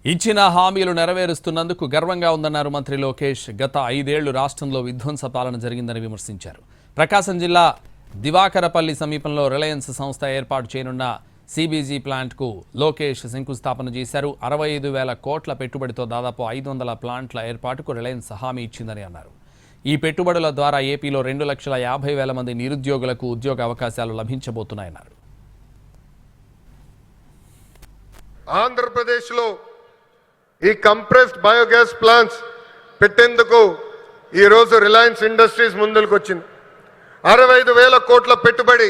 ఇచ్చిన హామీలు నెరవేరుస్తున్నందుకు గర్వంగా ఉందన్నారు మంత్రి లోకేష్. గత 5 ఏళ్లు రాష్ట్రంలో విధ్వంస పాలన జరిగిందని విమర్శించారు. ప్రకాశం జిల్లా దివాకరపల్లి సమీపంలో రిలయన్స్ సంస్థ ఏర్పాటు చేయనున్న సిబిజీ ప్లాంట్కు లోకేష్ శంకుస్థాపన చేశారు. 65,000 కోట్ల పెట్టుబడితో దాదాపు 500 ప్లాంట్ల ఏర్పాటుకు రిలయన్స్ హామీ ఇచ్చిందని అన్నారు. ఈ పెట్టుబడుల ద్వారా ఏపీలో 2,50,000 మంది నిరుద్యోగులకు ఉద్యోగ అవకాశాలు లభించబోతున్నాయన్నారు. ఆంధ్రప్రదేశ్లో ఈ కంప్రెస్డ్ బయోగ్యాస్ ప్లాంట్స్ పెట్టేందుకు ఈరోజు రిలయన్స్ ఇండస్ట్రీస్ ముందుకు వచ్చింది. 65,000 కోట్ల పెట్టుబడి,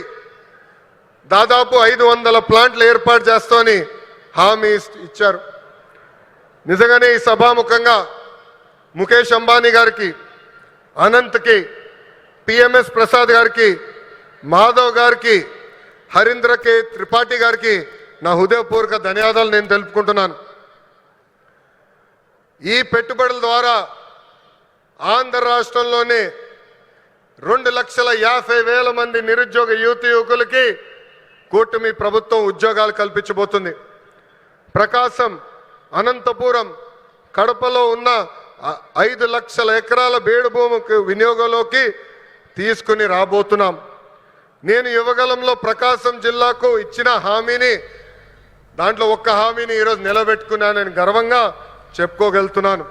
దాదాపు 500 ప్లాంట్లు ఏర్పాటు చేస్తామని హామీ ఇచ్చారు. నిజంగానే ఈ సభాముఖంగా ముఖేష్ అంబానీ గారికి, అనంత్కి, పిఎంఎస్ ప్రసాద్ గారికి, మాధవ్ గారికి, హరీంద్ర కే త్రిపాఠి గారికి నా హృదయపూర్వక ధన్యవాదాలు నేను తెలుపుకుంటున్నాను. ఈ పెట్టుబడుల ద్వారా ఆంధ్ర రాష్ట్రంలోనే 2,50,000 మంది నిరుద్యోగ యువకులకి కూటమి ప్రభుత్వం ఉద్యోగాలు కల్పించబోతుంది. ప్రకాశం, అనంతపురం, కడపలో ఉన్న 5 లక్షల ఎకరాల బేడు భూమికి వినియోగంలోకి తీసుకుని రాబోతున్నాం. నేను యువగలంలో ప్రకాశం జిల్లాకు ఇచ్చిన హామీని, దాంట్లో ఒక్క హామీని ఈరోజు నిలబెట్టుకున్నానని గర్వంగా చెప్పుకోగలుగుతున్నాను.